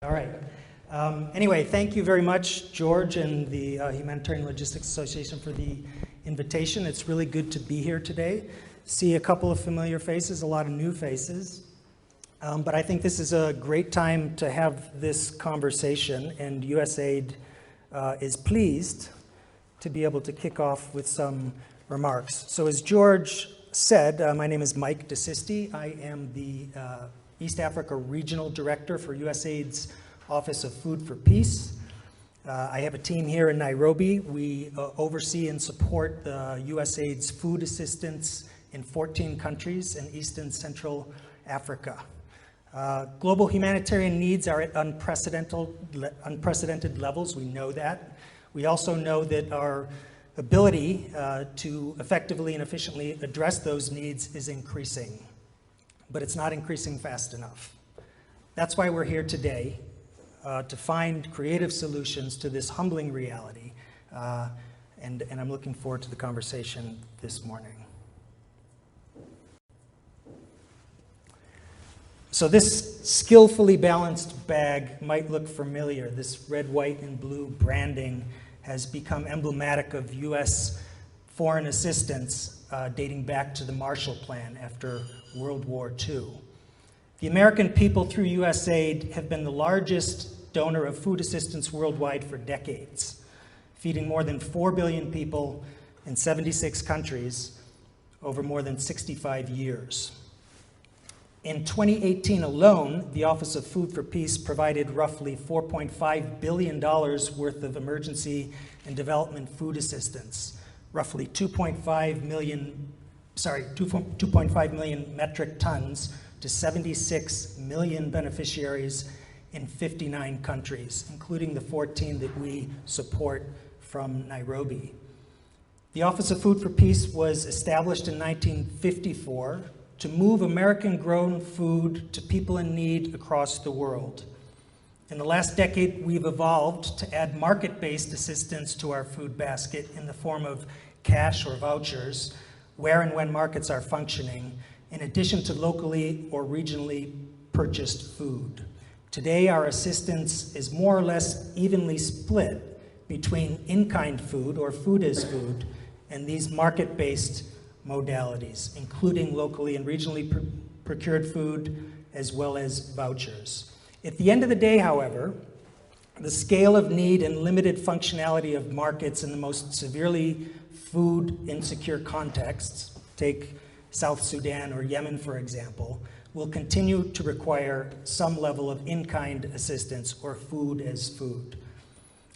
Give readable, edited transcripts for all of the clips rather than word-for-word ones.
All right. Anyway, thank you very much, George and the Humanitarian Logistics Association for the invitation. It's really good to be here today. See a couple of familiar faces, a lot of new faces. But I think this is a great time to have this conversation, and USAID is pleased to be able to kick off with some remarks. So as George said, my name is Mike DeSisti. I am the East Africa Regional Director for USAID's Office of Food for Peace. I have a team here in Nairobi. We oversee and support USAID's food assistance in 14 countries in East and Central Africa. Global humanitarian needs are at unprecedented levels. We know that. We also know that our ability to effectively and efficiently address those needs is increasing, but it's not increasing fast enough. That's why we're here today, to find creative solutions to this humbling reality, and I'm looking forward to the conversation this morning. So this skillfully balanced bag might look familiar. This red, white, and blue branding has become emblematic of U.S. foreign assistance dating back to the Marshall Plan after World War II. The American people through USAID have been the largest donor of food assistance worldwide for decades, feeding more than 4 billion people in 76 countries over more than 65 years. In 2018 alone, the Office of Food for Peace provided roughly $4.5 billion worth of emergency and development food assistance, roughly 2.5 million metric tons to 76 million beneficiaries in 59 countries, including the 14 that we support from Nairobi. The Office of Food for Peace was established in 1954 to move American-grown food to people in need across the world. In the last decade, we've evolved to add market-based assistance to our food basket in the form of cash or vouchers, where and when markets are functioning, in addition to locally or regionally purchased food. Today, our assistance is more or less evenly split between in-kind food, or food as food, and these market-based modalities, including locally and regionally procured food, as well as vouchers. At the end of the day, however, the scale of need and limited functionality of markets in the most severely food insecure contexts, take South Sudan or Yemen, for example, will continue to require some level of in-kind assistance or food as food.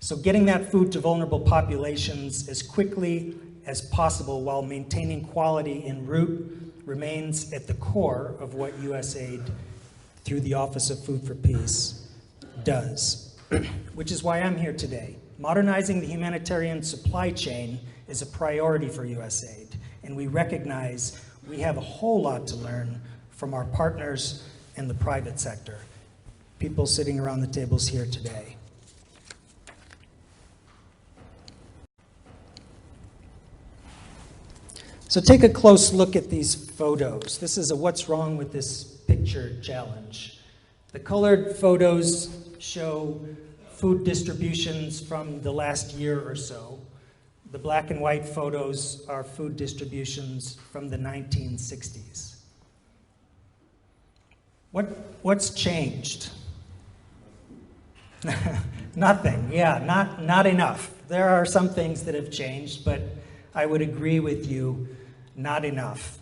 So getting that food to vulnerable populations as quickly as possible while maintaining quality en route remains at the core of what USAID, through the Office of Food for Peace, does, which is why I'm here today. Modernizing the humanitarian supply chain is a priority for USAID, and we recognize we have a whole lot to learn from our partners in the private sector, people sitting around the tables here today. So take a close look at these photos. This is a what's wrong with this picture challenge. The colored photos show food distributions from the last year or so. The black and white photos are food distributions from the 1960s. What's changed? Nothing, yeah, not enough. There are some things that have changed, but I would agree with you, not enough.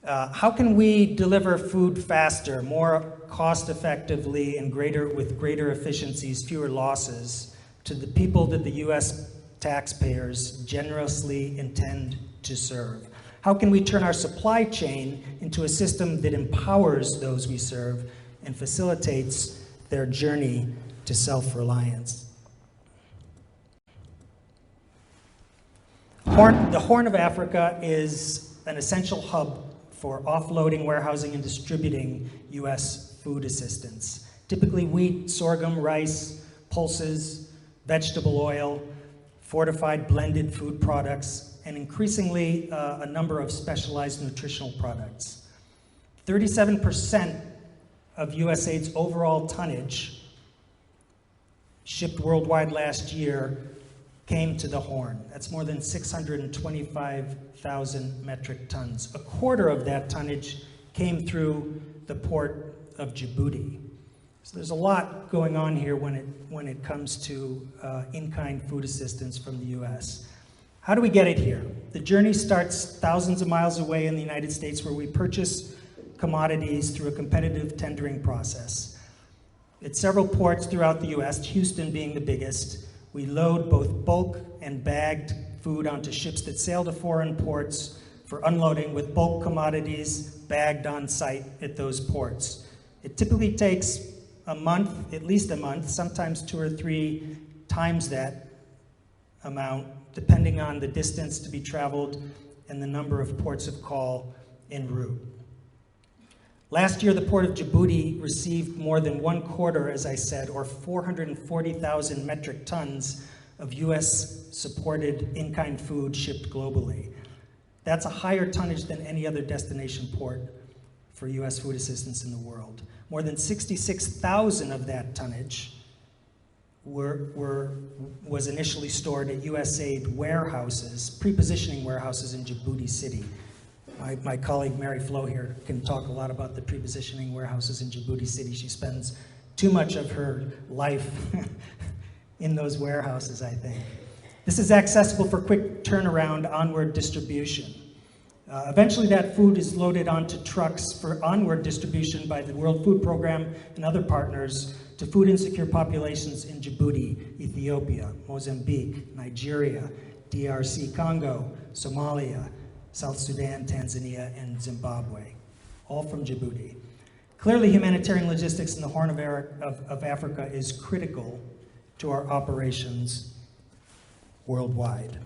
How can we deliver food faster, more cost-effectively, and with greater efficiencies, fewer losses, to the people that the U.S. taxpayers generously intend to serve? How can we turn our supply chain into a system that empowers those we serve and facilitates their journey to self-reliance? The Horn of Africa is an essential hub for offloading, warehousing, and distributing U.S. food assistance. Typically wheat, sorghum, rice, pulses, vegetable oil, fortified blended food products, and increasingly a number of specialized nutritional products. 37% of USAID's overall tonnage shipped worldwide last year came to the Horn. That's more than 625,000 metric tons. A quarter of that tonnage came through the port of Djibouti. So there's a lot going on here when it comes to in-kind food assistance from the US. How do we get it here? The journey starts thousands of miles away in the United States, where we purchase commodities through a competitive tendering process. At several ports throughout the US, Houston being the biggest, we load both bulk and bagged food onto ships that sail to foreign ports for unloading, with bulk commodities bagged on site at those ports. It typically takes a month, at least a month, sometimes 2 or 3 times that amount, depending on the distance to be traveled and the number of ports of call en route. Last year, the port of Djibouti received more than 1/4, as I said, or 440,000 metric tons of US-supported in-kind food shipped globally. That's a higher tonnage than any other destination port for US food assistance in the world. More than 66,000 of that tonnage was initially stored at USAID warehouses, pre-positioning warehouses in Djibouti City. My colleague Mary Flo here can talk a lot about the pre-positioning warehouses in Djibouti City. She spends too much of her life in those warehouses, I think. This is accessible for quick turnaround onward distribution. Eventually that food is loaded onto trucks for onward distribution by the World Food Program and other partners to food insecure populations in Djibouti, Ethiopia, Mozambique, Nigeria, DRC Congo, Somalia, South Sudan, Tanzania, and Zimbabwe, all from Djibouti. Clearly, humanitarian logistics in the Horn of Africa is critical to our operations worldwide.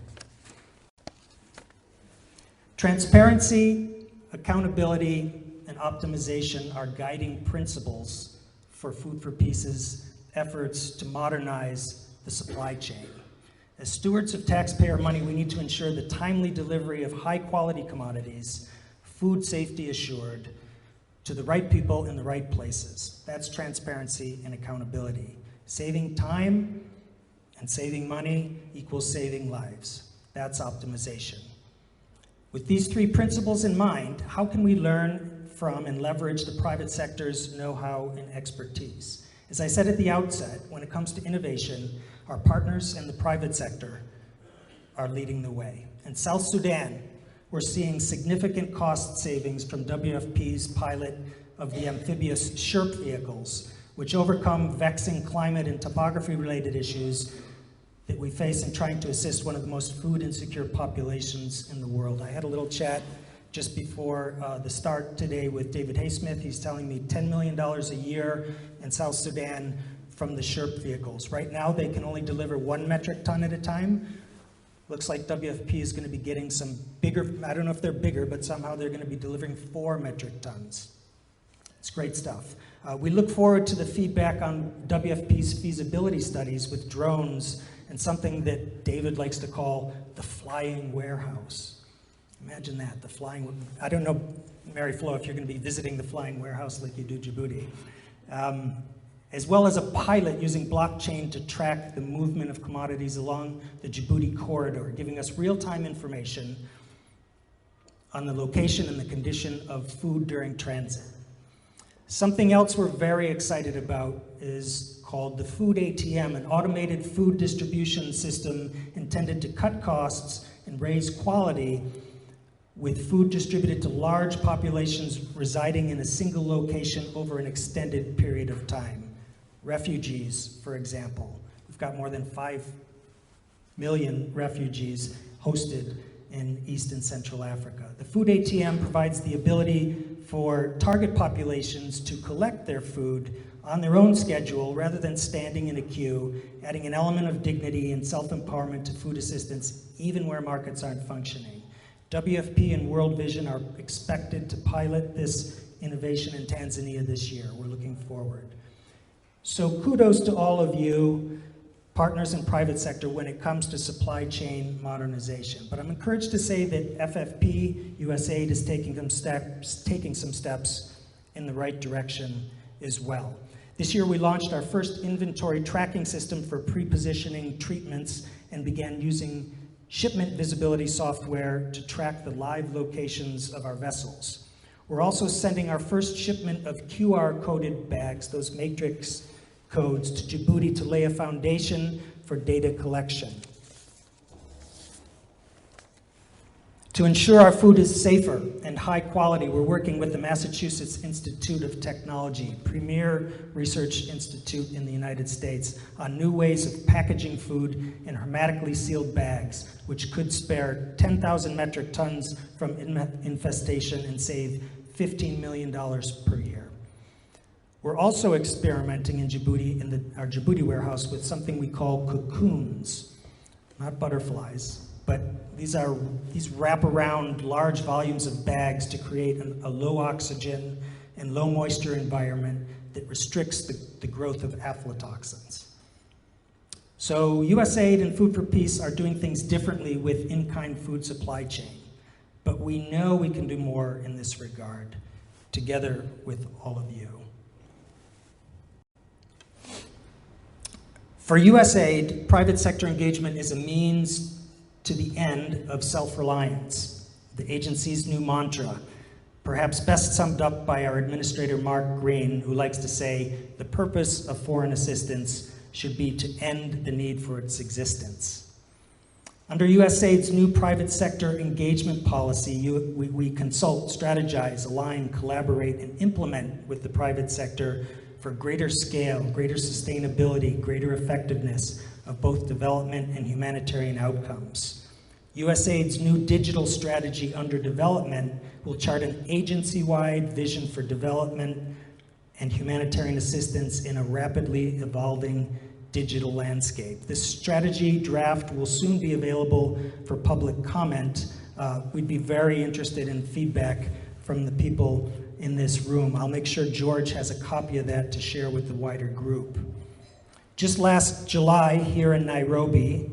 Transparency, accountability, and optimization are guiding principles for Food for Peace's efforts to modernize the supply chain. As stewards of taxpayer money, we need to ensure the timely delivery of high-quality commodities, food safety assured, to the right people in the right places. That's transparency and accountability. Saving time and saving money equals saving lives. That's optimization. With these 3 principles in mind, how can we learn from and leverage the private sector's know-how and expertise? As I said at the outset, when it comes to innovation, our partners in the private sector are leading the way. In South Sudan, we're seeing significant cost savings from WFP's pilot of the amphibious SHERP vehicles, which overcome vexing climate and topography-related issues that we face in trying to assist one of the most food insecure populations in the world. I had a little chat just before the start today with David Haysmith. He's telling me $10 million a year in South Sudan from the SHERP vehicles. Right now, they can only deliver 1 metric ton at a time. Looks like WFP is going to be getting some bigger, I don't know if they're bigger, but somehow they're going to be delivering 4 metric tons. It's great stuff. We look forward to the feedback on WFP's feasibility studies with drones and something that David likes to call the flying warehouse. Imagine that, the flying, I don't know, Mary Flo, if you're going to be visiting the flying warehouse like you do Djibouti. As well as a pilot using blockchain to track the movement of commodities along the Djibouti corridor, giving us real-time information on the location and the condition of food during transit. Something else we're very excited about is called the Food ATM, an automated food distribution system intended to cut costs and raise quality with food distributed to large populations residing in a single location over an extended period of time. Refugees, for example. We've got more than 5 million refugees hosted in East and Central Africa. The Food ATM provides the ability for target populations to collect their food on their own schedule rather than standing in a queue, adding an element of dignity and self-empowerment to food assistance even where markets aren't functioning. WFP and World Vision are expected to pilot this innovation in Tanzania this year. We're looking forward. So kudos to all of you, partners in private sector, when it comes to supply chain modernization. But I'm encouraged to say that FFP, USAID is taking some steps in the right direction as well. This year we launched our first inventory tracking system for pre-positioning treatments and began using shipment visibility software to track the live locations of our vessels. We're also sending our first shipment of QR-coded bags, those matrix codes, to Djibouti to lay a foundation for data collection. To ensure our food is safer and high quality, we're working with the Massachusetts Institute of Technology, premier research institute in the United States, on new ways of packaging food in hermetically sealed bags, which could spare 10,000 metric tons from infestation and save $15 million per year. We're also experimenting in Djibouti, in our Djibouti warehouse, with something we call cocoons, not butterflies, but these wrap around large volumes of bags to create a low oxygen and low moisture environment that restricts the growth of aflatoxins. So USAID and Food for Peace are doing things differently with in-kind food supply chain, but we know we can do more in this regard, together with all of you. For USAID, private sector engagement is a means to the end of self-reliance, the agency's new mantra, perhaps best summed up by our administrator, Mark Green, who likes to say, the purpose of foreign assistance should be to end the need for its existence. Under USAID's new private sector engagement policy, we consult, strategize, align, collaborate, and implement with the private sector for greater scale, greater sustainability, greater effectiveness of both development and humanitarian outcomes. USAID's new digital strategy under development will chart an agency-wide vision for development and humanitarian assistance in a rapidly evolving digital landscape. This strategy draft will soon be available for public comment. We'd be very interested in feedback from the people in this room. I'll make sure George has a copy of that to share with the wider group. Just last July, here in Nairobi,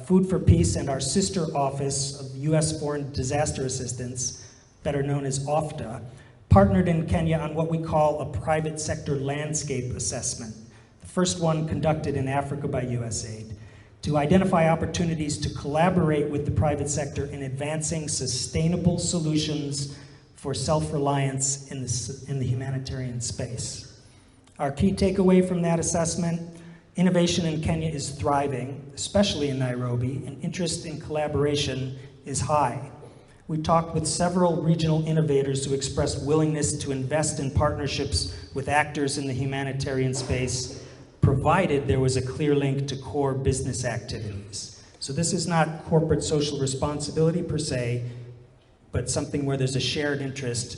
Food for Peace and our sister office of U.S. Foreign Disaster Assistance, better known as OFDA, partnered in Kenya on what we call a private sector landscape assessment, the first one conducted in Africa by USAID, to identify opportunities to collaborate with the private sector in advancing sustainable solutions for self-reliance in the humanitarian space. Our key takeaway from that assessment: innovation in Kenya is thriving, especially in Nairobi, and interest in collaboration is high. We talked with several regional innovators who expressed willingness to invest in partnerships with actors in the humanitarian space, provided there was a clear link to core business activities. So this is not corporate social responsibility per se, but something where there's a shared interest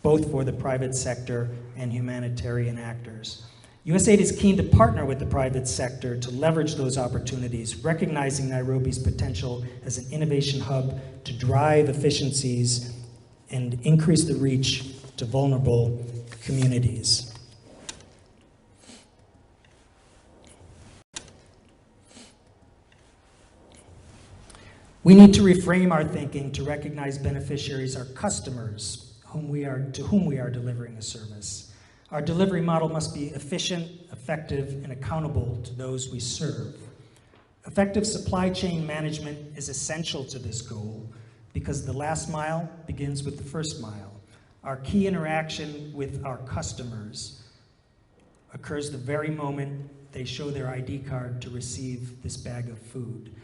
both for the private sector and humanitarian actors. USAID is keen to partner with the private sector to leverage those opportunities, recognizing Nairobi's potential as an innovation hub to drive efficiencies and increase the reach to vulnerable communities. We need to reframe our thinking to recognize beneficiaries are customers to whom we are delivering a service. Our delivery model must be efficient, effective, and accountable to those we serve. Effective supply chain management is essential to this goal because the last mile begins with the first mile. Our key interaction with our customers occurs the very moment they show their ID card to receive this bag of food.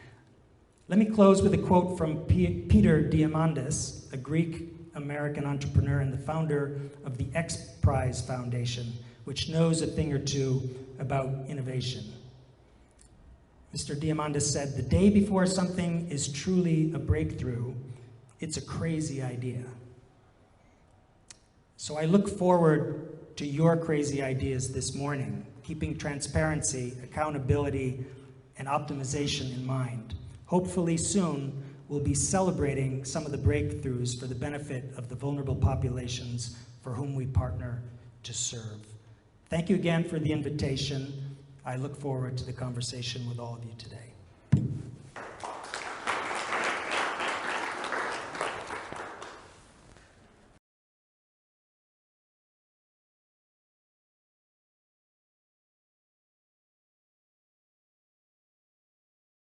Let me close with a quote from Peter Diamandis, a Greek-American entrepreneur and the founder of the X Prize Foundation, which knows a thing or two about innovation. Mr. Diamandis said, "The day before something is truly a breakthrough, it's a crazy idea." So I look forward to your crazy ideas this morning, keeping transparency, accountability, and optimization in mind. Hopefully soon, we'll be celebrating some of the breakthroughs for the benefit of the vulnerable populations for whom we partner to serve. Thank you again for the invitation. I look forward to the conversation with all of you today.